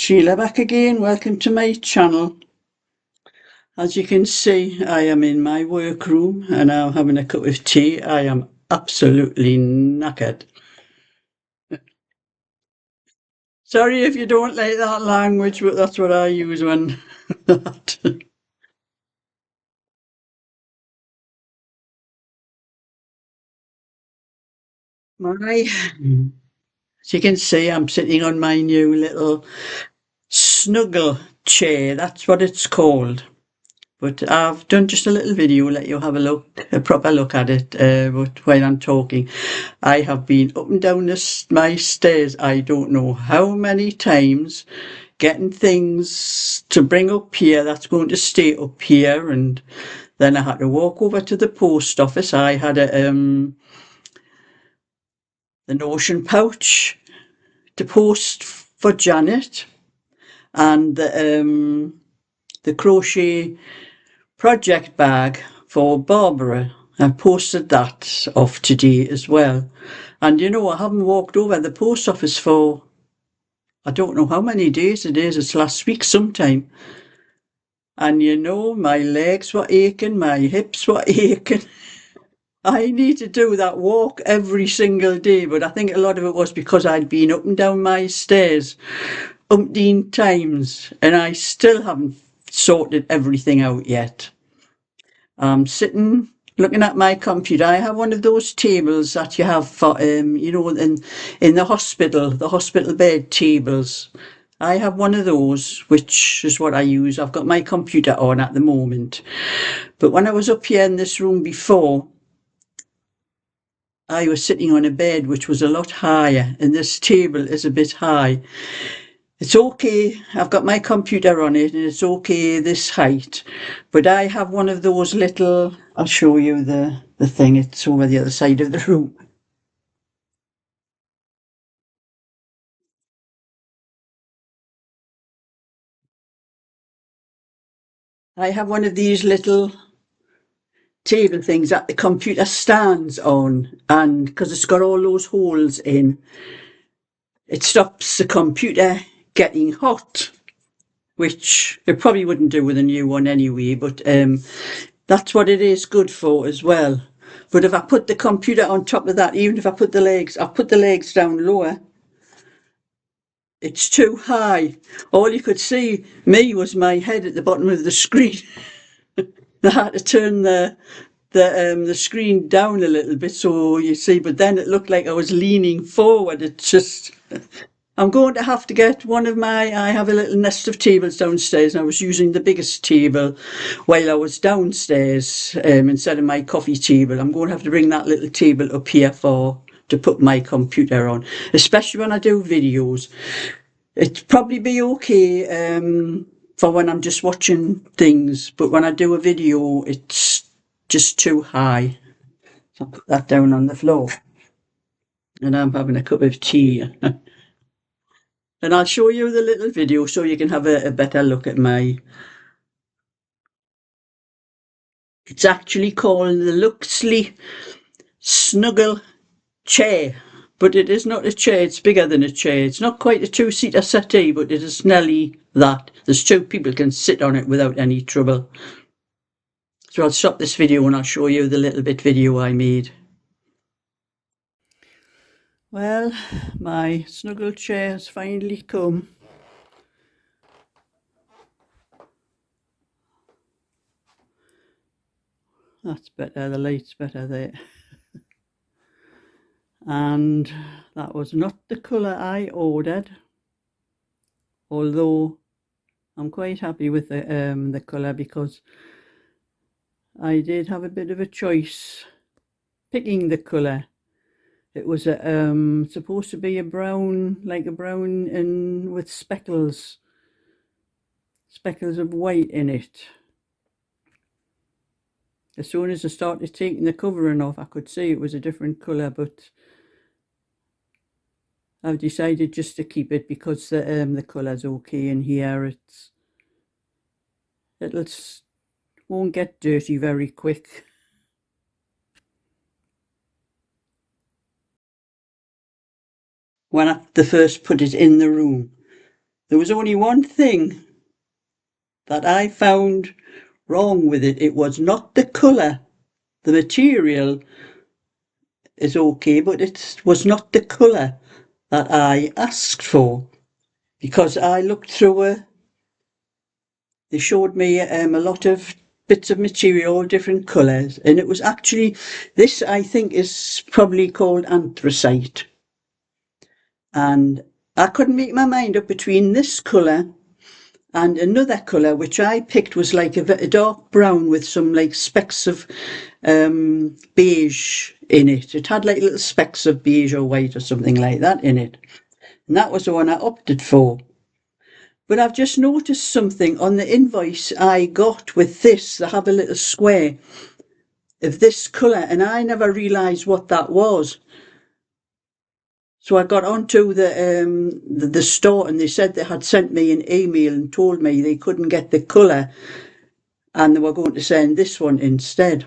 Sheila back again. Welcome to my channel. As you can see, I am in my workroom and I'm having a cup of tea. I am absolutely knackered. Sorry if you don't like that language, but that's what I use when that. As you can see, I'm sitting on my new little Snuggle chair. That's what it's called. But I've done just a little video, let you have a proper look at it. But while I'm talking, I have been up and down my stairs, I don't know how many times, getting things to bring up here that's going to stay up here. And then I had to walk over to the post office. I had the Notion pouch to post for Janet, and the crochet project bag for Barbara. I posted that off today as well. And you know, I haven't walked over the post office for I don't know how many days it is. It's last week sometime. And you know, my legs were aching, my hips were aching. I need to do that walk every single day, but I think a lot of it was because I'd been up and down my stairs umpteen times and I still haven't sorted everything out yet. I'm sitting looking at my computer. I have one of those tables that you have for, you know, in the hospital bed tables. I have one of those, which is what I use. I've got my computer on at the moment. But when I was up here in this room before, I was sitting on a bed which was a lot higher, and this table is a bit high. It's okay, I've got my computer on it and it's okay this height, but I have one of those little, I'll show you the thing, it's over the other side of the room. I have one of these little table things that the computer stands on, and because it's got all those holes in, it stops the computer getting hot, which it probably wouldn't do with a new one anyway, but that's what it is good for as well. But if I put the computer on top of that, even if I put the legs down lower, it's too high. All you could see me was my head at the bottom of the screen. I had to turn the screen down a little bit so you see, but then it looked like I was leaning forward. It's just, I'm going to have to get I have a little nest of tables downstairs and I was using the biggest table while I was downstairs instead of my coffee table. I'm going to have to bring that little table up here to put my computer on, especially when I do videos. It'd probably be okay for when I'm just watching things, but when I do a video, it's just too high. So I'll put that down on the floor. And I'm having a cup of tea. And I'll show you the little video so you can have a better look at it's actually called the Luxley Snuggle chair, but it is not a chair, it's bigger than a chair. It's not quite a two-seater settee, but it is nearly that. There's two people can sit on it without any trouble. So I'll stop this video and I'll show you the little bit video I made. Well, my snuggle chair has finally come. That's better, the light's better there. And that was not the colour I ordered, although I'm quite happy with the colour because I did have a bit of a choice picking the colour. It was supposed to be a brown, like a brown and with speckles of white in it. As soon as I started taking the covering off, I could see it was a different colour, but I've decided just to keep it because the colour's okay in here. It'll won't get dirty very quick. When I first put it in the room, There was only one thing that I found wrong with it. It was not the colour. The material is okay, but it was not the colour that I asked for, because I looked through they showed me a lot of bits of material, all different colours, and it was actually, this I think is probably called anthracite. And I couldn't make my mind up between this colour and another colour, which I picked was like a dark brown with some like specks of beige in it. It had like little specks of beige or white or something like that in it. And that was the one I opted for. But I've just noticed something on the invoice I got with this. They have a little square of this colour, and I never realised what that was. So I got onto the store, and they said they had sent me an email and told me they couldn't get the colour and they were going to send this one instead.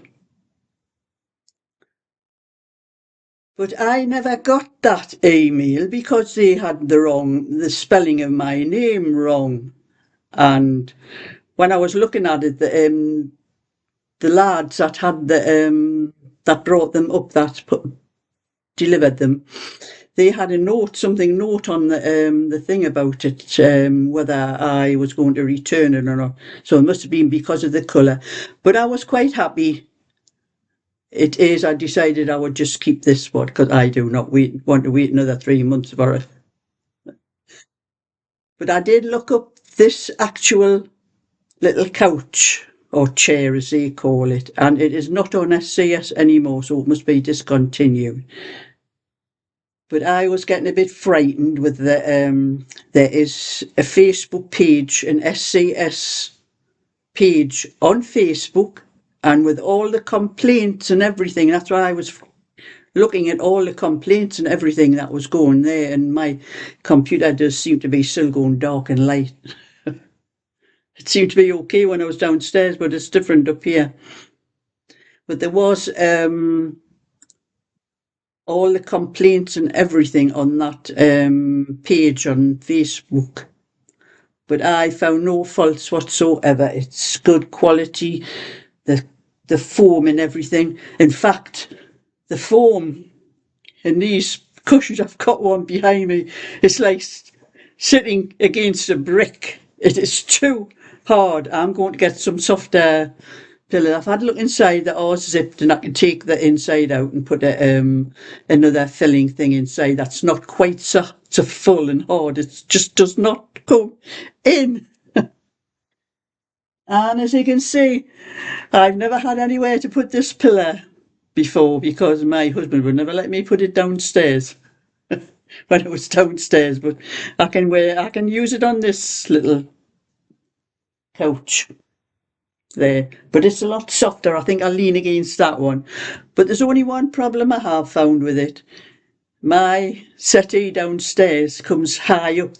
But I never got that email because they had the spelling of my name wrong. And when I was looking at it, the lads that had that brought them up, delivered them, they had a note on the thing about it, whether I was going to return it or not. So it must have been because of the colour. But I was quite happy. It is. I decided I would just keep this one because I do not want to wait another 3 months for it. But I did look up this actual little couch or chair, as they call it, and it is not on SCS anymore, so it must be discontinued. But I was getting a bit frightened with there is a Facebook page, an SCS page on Facebook, and with all the complaints and everything. That's why I was looking at all the complaints and everything that was going there, and my computer does seem to be still going dark and light. It seemed to be okay when I was downstairs, but it's different up here. But there was all the complaints and everything on that page on Facebook. But I found no faults whatsoever. It's good quality, the foam and everything. In fact, the foam in these cushions, I've got one behind me, it's like sitting against a brick. It is too hard. I'm going to get some softer pillow. I've had a look inside, they're all zipped, and I can take the inside out and put another filling thing inside that's not quite so full and hard. It just does not go in. And as you can see, I've never had anywhere to put this pillow before because my husband would never let me put it downstairs when it was downstairs. But I can use it on this little couch there. But it's a lot softer. I think I'll lean against that one. But there's only one problem I have found with it. My settee downstairs comes high up.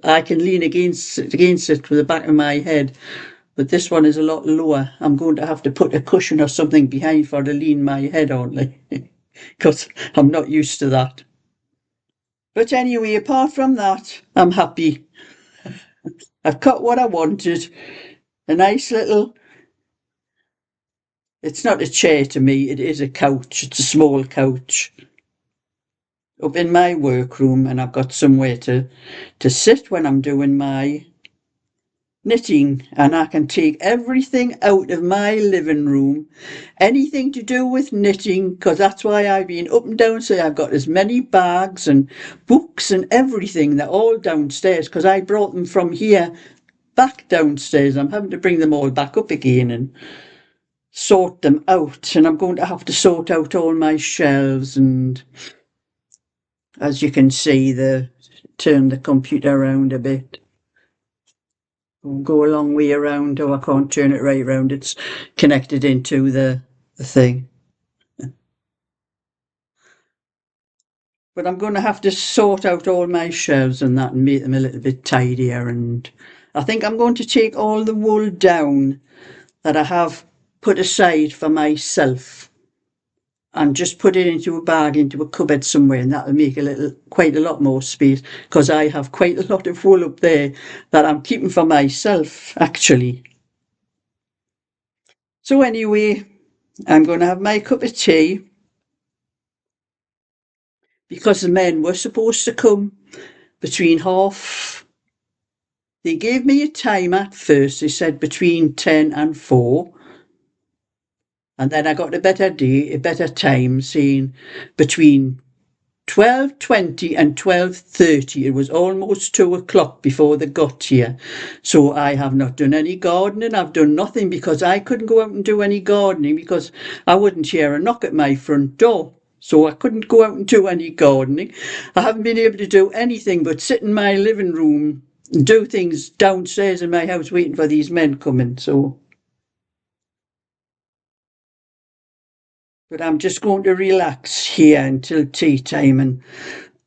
I can lean against it with the back of my head. But this one is a lot lower. I'm going to have to put a cushion or something behind for to lean my head on, because I'm not used to that. But anyway, apart from that, I'm happy. I've got what I wanted. A nice little, it's not a chair to me, it is a couch. It's a small couch up in my workroom, and I've got somewhere to sit when I'm doing my knitting, and I can take everything out of my living room, anything to do with knitting, because that's why I've been up and down. So I've got as many bags and books and everything. They're all downstairs because I brought them from here back downstairs. I'm having to bring them all back up again and sort them out, and I'm going to have to sort out all my shelves. And as you can see, turn the computer around a bit. Go a long way around. Oh, I can't turn it right around. It's connected into the thing. But I'm going to have to sort out all my shelves and that and make them a little bit tidier. And I think I'm going to take all the wool down that I have put aside for myself. and just put it into a bag, into a cupboard somewhere, and that'll make quite a lot more space, because I have quite a lot of wool up there that I'm keeping for myself, actually. So anyway, I'm going to have my cup of tea, because the men were supposed to come between they gave me a time at first, they said between 10 and 4, and then I got a better time, saying between 12:20 and 12:30. It was almost 2 o'clock before they got here. So I have not done any gardening. I've done nothing, because I couldn't go out and do any gardening because I wouldn't hear a knock at my front door. So I couldn't go out and do any gardening. I haven't been able to do anything but sit in my living room and do things downstairs in my house waiting for these men coming. But I'm just going to relax here until tea time, and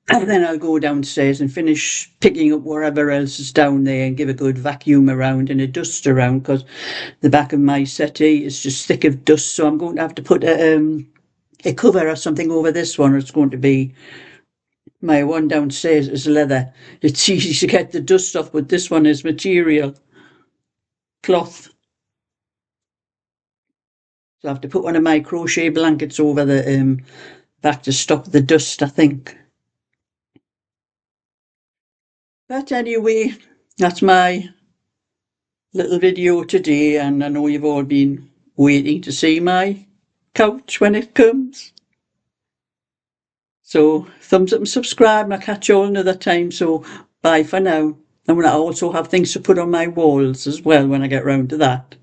then I'll go downstairs and finish picking up whatever else is down there and give a good vacuum around and a dust around, because the back of my settee is just thick of dust. So I'm going to have to put a cover or something over this one, or it's going to be, my one downstairs is leather. It's easy to get the dust off, but this one is material, cloth. So I have to put one of my crochet blankets over the back to stop the dust, I think. But anyway, that's my little video today, and I know you've all been waiting to see my couch when it comes. So thumbs up and subscribe, and I'll catch you all another time. So bye for now. And I also have things to put on my walls as well when I get round to that.